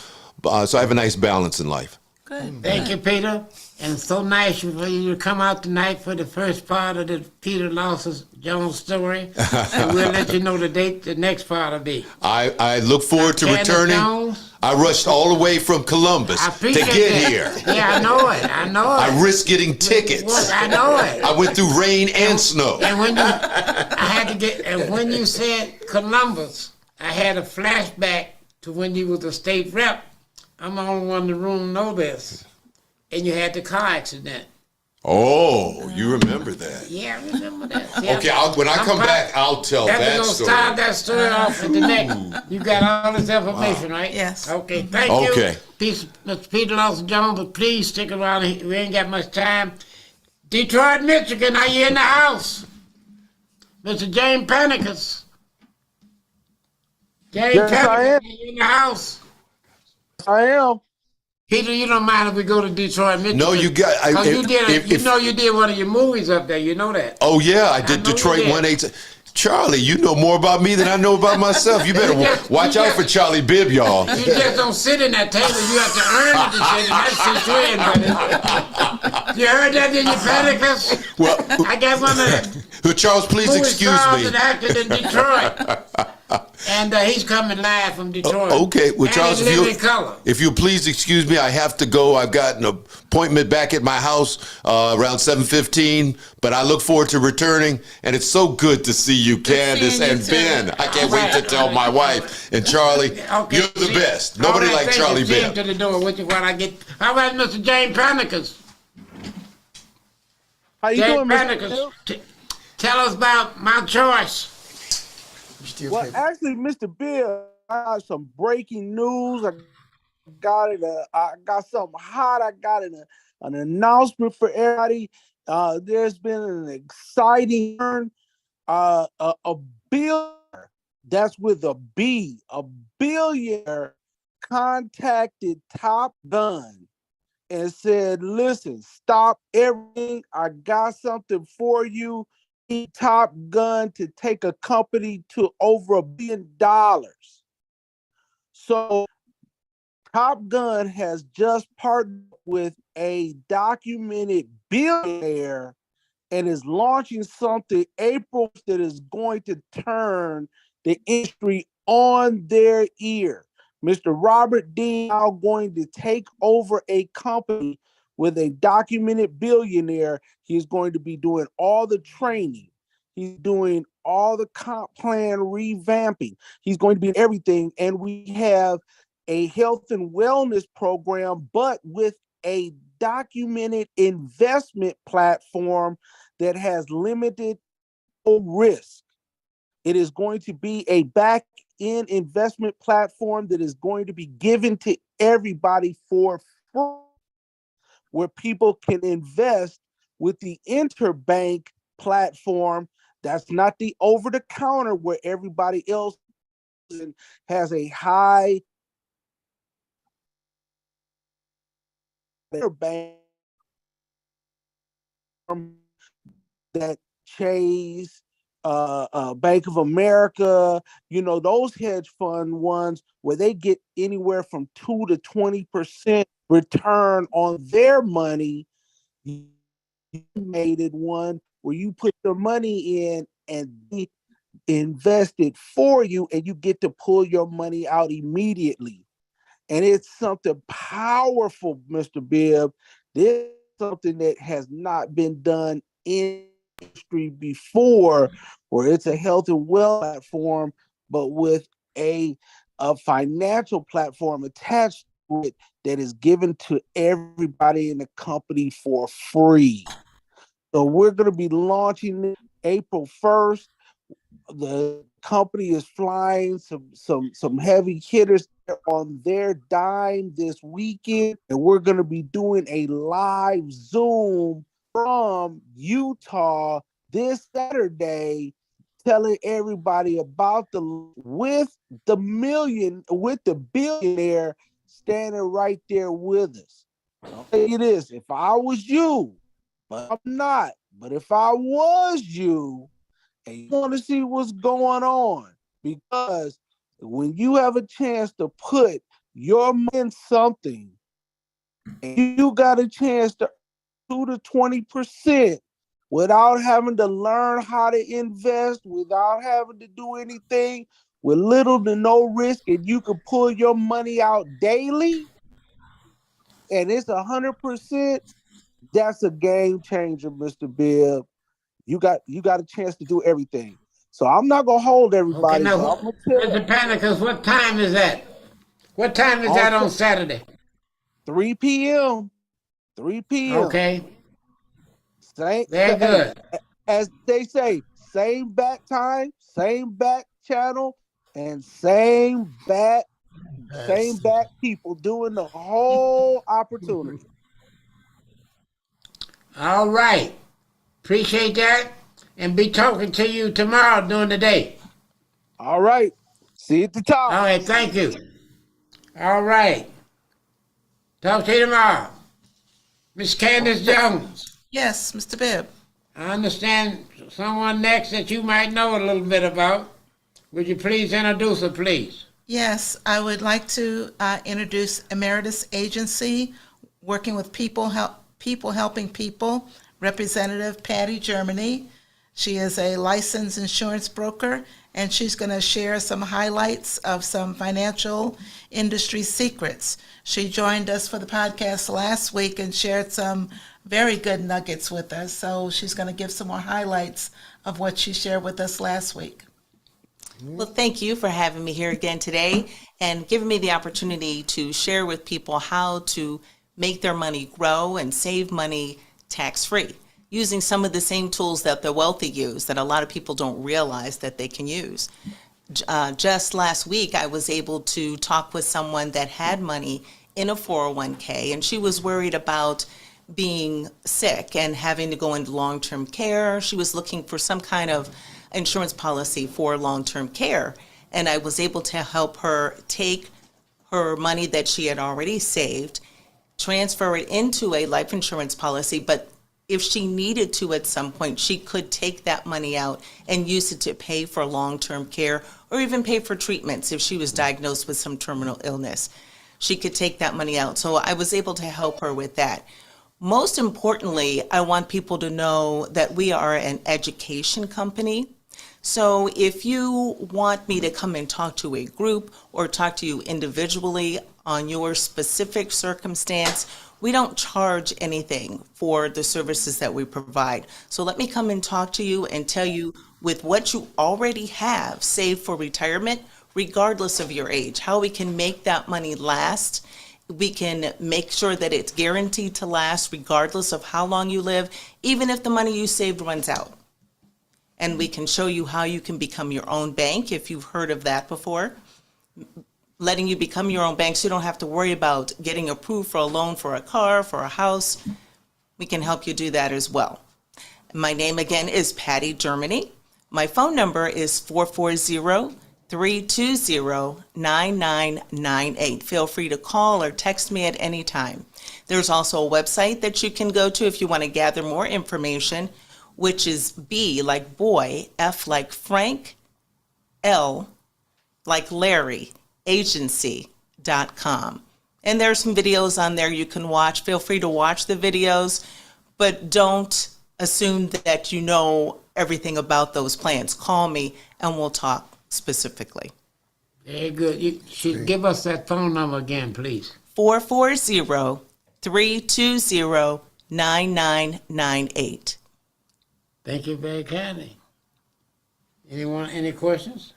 So I have a nice balance in life. Good. Thank you, Peter. And it's so nice for you to come out tonight for the first part of the Peter Lawson Jones story. And we'll let you know the date the next part will be. I look forward to returning. Jones, I rushed all the way from Columbus to get here. Yeah, I know it. I risked getting tickets. I know it. I went through rain and snow. And when you said Columbus, I had a flashback to when you was a state rep. I'm the only one in the room know this. And you had the car accident. Oh, you remember that? Yeah, I remember that. See, Okay, when I come back, I'll tell that story. We're going to start that story off at the next. You got all this information, right? Yes. Okay, thank you. Mr. Peter Lawson Jones, but please stick around. We ain't got much time. Detroit, Michigan, are you in the house? Mr. James Panicus. Yes, I am. Are you in the house? I am. Peter, you don't mind if we go to Detroit, Michigan? No, you got. You did one of your movies up there. You know that. Oh yeah, I did Detroit 1-8. Charlie, you know more about me than I know about myself. You better watch out for Charlie Bibb, y'all. You just don't sit in that table. You have to earn it to sit in that situation, buddy. You heard that, didn't you, Panicus? Well, I got one of the Charles, please movie excuse stars me. that acted in Detroit. And he's coming live from Detroit. Okay, well, And Charles, in living color. if you please excuse me, I have to go. I've got an appointment back at my house around 7:15, but I look forward to returning. And it's so good to see you, Candace seeing you and too. Ben. I can't wait to tell my wife. And Charlie, Okay, you're the see- best. All Nobody right, like thank you. Charlie See him Bibb. to the door, which is what I get. All right, Mr. James Panicus. How you James doing, Mr. Panicus, Bill? tell us about my choice. Still Well, paper. actually, Mr. Bill, I got some breaking news. I got it. I got something hot. I got an announcement for everybody. There's been an exciting turn. A billionaire, that's with a B, a billionaire contacted Top Gun and said, listen, stop everything. I got something for you. Need Top Gun to take a company to over $1 billion. So Top Gun has just partnered with a documented billionaire and is launching something April that is going to turn the industry on their ear. Mr. Robert Dean now going to take over a company with a documented billionaire. He's going to be doing all the training. He's doing all the comp plan revamping. He's going to be in everything. And we have a health and wellness program, but with a documented investment platform that has limited risk. It is going to be a back-end investment platform that is going to be given to everybody for free, where people can invest with the interbank platform. That's not the over-the-counter where everybody else has a high interbank that Chase, Bank of America, those hedge fund ones where they get anywhere from 2 to 20% return on their money. You made it one where you put your money in and they invest it for you, and you get to pull your money out immediately. And it's something powerful, Mr. Bibb. This is something that has not been done in industry before, where it's a health and wealth platform, but with a financial platform attached to it that is given to everybody in the company for free. So we're going to be launching it April 1st. The company is flying some heavy hitters on their dime this weekend, and we're going to be doing a live Zoom from Utah this Saturday, telling everybody about with the billionaire standing right there with us. I'll tell you this: if I was you, but I'm not, but if I was you, and you want to see what's going on, because when you have a chance to put your money in something, and you got a chance to 2 to 20% without having to learn how to invest, without having to do anything, with little to no risk, and you can pull your money out daily, and it's 100%, that's a game changer, Mr. Bibb. You got a chance to do everything. So I'm not gonna hold Okay, everybody, now, but I'm gonna tell you, Mr. Panicus, what time is that? What time is that on Saturday? 3 p.m. 3 p.m. Okay, Same, very good. as they say, same bat time, same bat channel, and same bat people doing the whole opportunity. All right. Appreciate that. And be talking to you tomorrow during the day. All right. See you at the top. All right, thank you. All right. Talk to you tomorrow. Miss Candace Jones. Yes, Mr. Bibb. I understand someone next that you might know a little bit about. Would you please introduce her, please? Yes, I would like to introduce Emeritus Agency, working with people helping people, Representative Patty Germany. She is a licensed insurance broker, and she's going to share some highlights of some financial industry secrets. She joined us for the podcast last week and shared some very good nuggets with us, so she's going to give some more highlights of what she shared with us last week. Well, thank you for having me here again today and giving me the opportunity to share with people how to make their money grow and save money tax-free, using some of the same tools that the wealthy use that a lot of people don't realize that they can use. Just last week, I was able to talk with someone that had money in a 401k, and she was worried about being sick and having to go into long-term care. She was looking for some kind of insurance policy for long-term care, and I was able to help her take her money that she had already saved, transfer it into a life insurance policy, but if she needed to at some point, she could take that money out and use it to pay for long-term care or even pay for treatments if she was diagnosed with some terminal illness. She could take that money out. So I was able to help her with that. Most importantly, I want people to know that we are an education company. So if you want me to come and talk to a group or talk to you individually on your specific circumstance, we don't charge anything for the services that we provide. So let me come and talk to you and tell you with what you already have saved for retirement, regardless of your age, how we can make that money last. We can make sure that it's guaranteed to last regardless of how long you live, even if the money you saved runs out. And we can show you how you can become your own bank, if you've heard of that before. Letting you become your own bank so you don't have to worry about getting approved for a loan for a car, for a house. We can help you do that as well. My name again is Patty Germany. My phone number is 440-320-9998. Feel free to call or text me at any time. There's also a website that you can go to if you want to gather more information, which is B like boy, F like Frank, L like Larry, agency.com. And there's some videos on there you can watch. Feel free to watch the videos, but don't assume that you know everything about those plans. Call me and we'll talk specifically. Very good. You should give us that phone number again, please. 440-320-9998. Thank you very kindly. Anyone, any questions?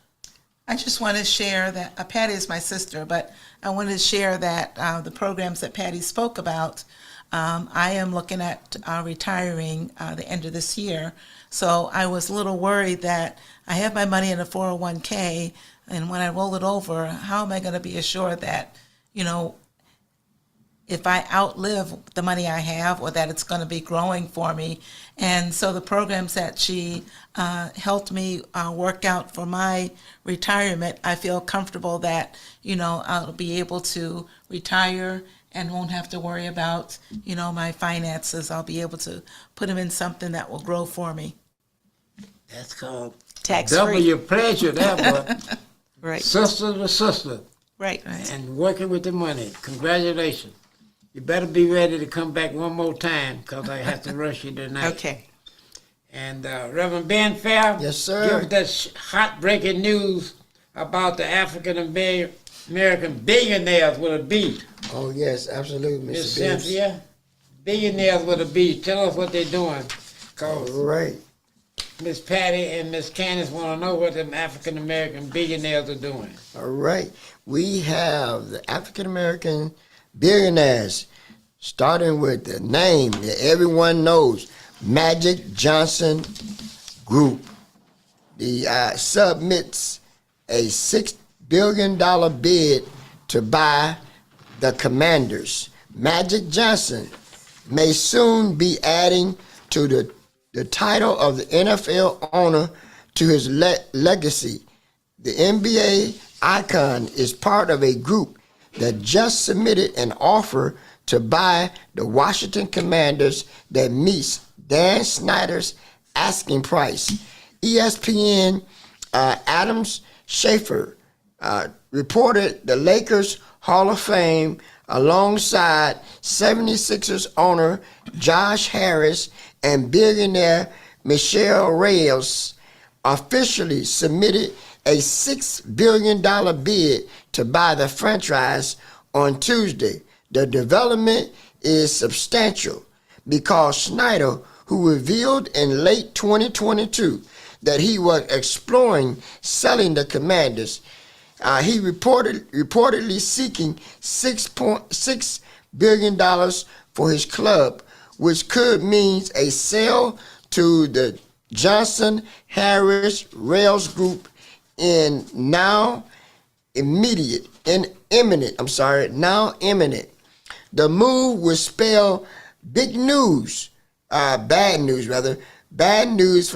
I just want to share that Patty is my sister, but I wanted to share that the programs that Patty spoke about, I am looking at retiring the end of this year. So I was a little worried that I have my money in a 401k, and when I roll it over, how am I going to be assured that, you know, if I outlive the money I have or that it's going to be growing for me. And so the programs that she helped me work out for my retirement, I feel comfortable that, you know, I'll be able to retire and won't have to worry about, you know, my finances. I'll be able to put them in something that will grow for me. That's called Tax-free. double your pleasure there, boy. Right. Sister to sister. Right. And working with the money. Congratulations. You better be ready to come back one more time because I have to rush you tonight. Okay. And Reverend Ben Fair, Yes, sir. give us that hot breaking news about the African American billionaires with a B. Oh, yes, absolutely, Miss Mr. Bibb. Cynthia, billionaires with a B. Tell us what they're doing. All Because right. Miss Patty and Miss Candace want to know what them African American billionaires are doing. All right. We have the African American billionaires, starting with the name that everyone knows, Magic Johnson Group. The submits a $6 billion bid to buy the Commanders. Magic Johnson may soon be adding to the title of the NFL owner to his legacy. The NBA icon is part of a group that just submitted an offer to buy the Washington Commanders that meets Dan Snyder's asking price. ESPN Adams Schaefer reported the Lakers Hall of Fame alongside 76ers owner Josh Harris and billionaire Michelle Reyes officially submitted a $6 billion bid to buy the franchise on Tuesday. The development is substantial because Snyder, who revealed in late 2022 that he was exploring selling the Commanders, he reportedly seeking $6.6 billion for his club, which could mean a sale to the Johnson Harris Rails Group in now imminent. The move would spell bad news for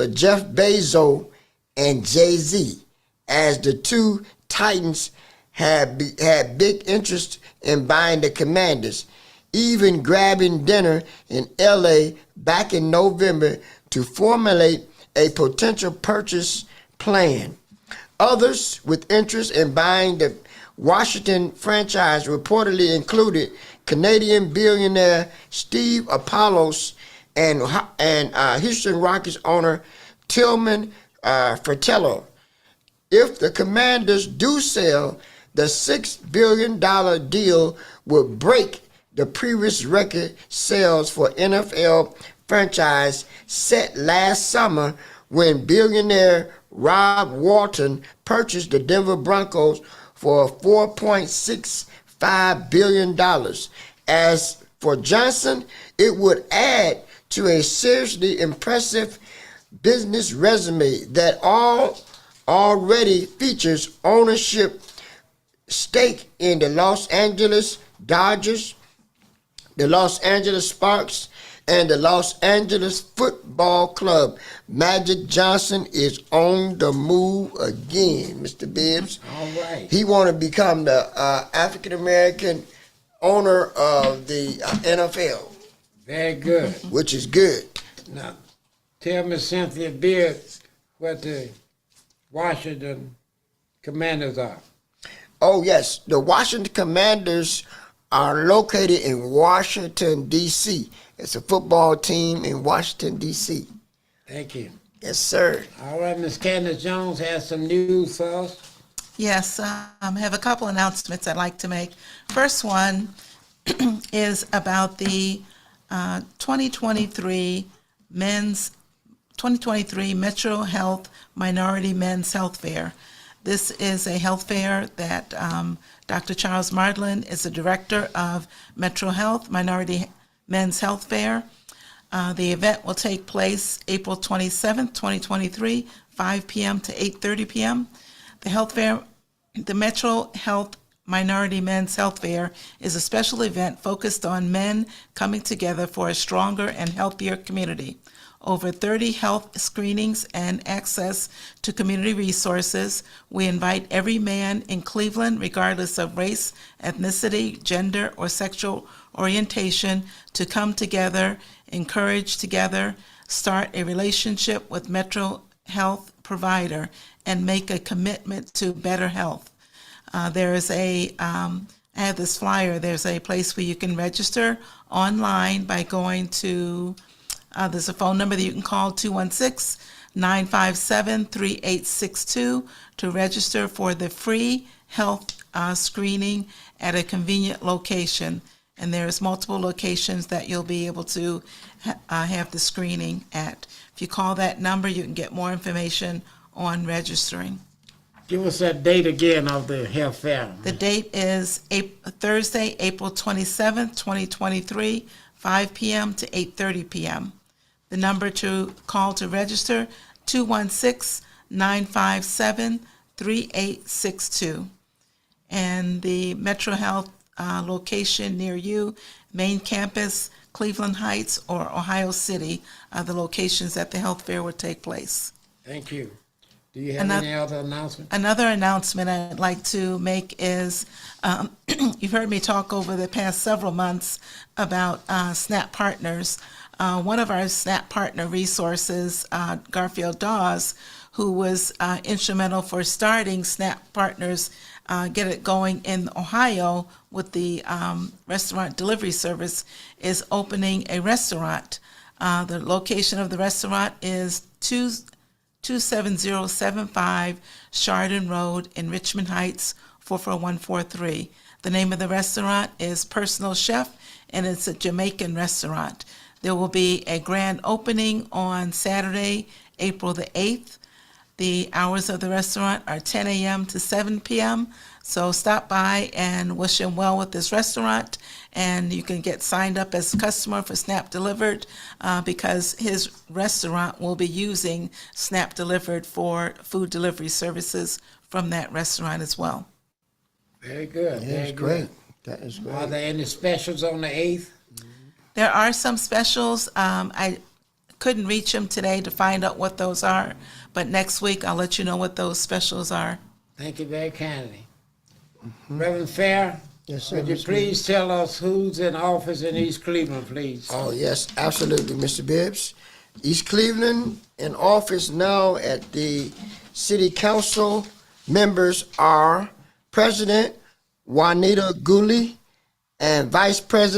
Jeff Bezos and Jay-Z, as the two titans had big interest in buying the Commanders, even grabbing dinner in LA back in November to formulate a potential purchase plan. Others with interest in buying the Washington franchise reportedly included Canadian billionaire Steve Apollos and Houston Rockets owner Tillman Fratello. If the Commanders do sell, the $6 billion deal would break the previous record sales for NFL franchise set last summer when billionaire Rob Walton purchased the Denver Broncos for $4.65 billion. As for Johnson, it would add to a seriously impressive business resume that already features ownership stake in the Los Angeles Dodgers, the Los Angeles Sparks, and the Los Angeles Football Club. Magic Johnson is on the move again, Mr. Bibbs. All right. He want to become the African-American owner of the NFL, Very good. which is good. Now, tell me, Cynthia Bibb, what the Washington Commanders are. Oh, yes. The Washington Commanders are located in Washington, D.C. It's a football team in Washington, D.C. Thank you. Yes, sir. All right, Miss Candace Jones has some news for us. Yes, I have a couple announcements I'd like to make. First one is about the 2023 Metro Health Minority Men's Health Fair. This is a health fair that Dr. Charles Mardlin is the director of Metro Health Minority Men's Health Fair. The event will take place April 27th, 2023, 5 p.m. to 8:30 p.m. The Metro Health Minority Men's Health Fair is a special event focused on men coming together for a stronger and healthier community. Over 30 health screenings and access to community resources. We invite every man in Cleveland, regardless of race, ethnicity, gender, or sexual orientation, to come together, encourage together, start a relationship with Metro Health provider, and make a commitment to better health. I have this flyer. There's a place where you can register online by going to, there's a phone number that you can call, 216-957-3862, to register for the free health screening at a convenient location. And there's multiple locations that you'll be able to have the screening at. If you call that number, you can get more information on registering. Give us that date again of the health fair. The date is Thursday, April 27th, 2023, 5 p.m. to 8:30 p.m. The number to call to register, 216-957-3862. And the Metro Health location near you, main campus, Cleveland Heights, or Ohio City, are the locations that the health fair will take place. Thank you. Do you have any other announcements? Another announcement I'd like to make is, you've heard me talk over the past several months about SNAP Partners. one of our SNAP partner resources, Garfield Dawes, who was instrumental for starting SNAP Partners, get it going in Ohio with the restaurant delivery service, is opening a restaurant. The location of the restaurant is 27075 Chardon Road in Richmond Heights, 44143. The name of the restaurant is Personal Chef, and it's a Jamaican restaurant. There will be a grand opening on Saturday, April the 8th. The hours of the restaurant are 10 a.m. to 7 p.m. So stop by and wish him well with this restaurant. And you can get signed up as a customer for SNAP Delivered because his restaurant will be using SNAP Delivered for food delivery services from that restaurant as well. Very good. That's Very great. good. That is Are great. there any specials on the 8th? There are some specials. I couldn't reach him today to find out what those are, but next week I'll let you know what those specials are. Thank you very kindly. Reverend Fair, Yes, sir. would you Mr. please tell us who's in office in East Cleveland, please? Oh, yes, absolutely, Mr. Bibbs. East Cleveland in office now at the city council members are President Juanita Gooley and Vice President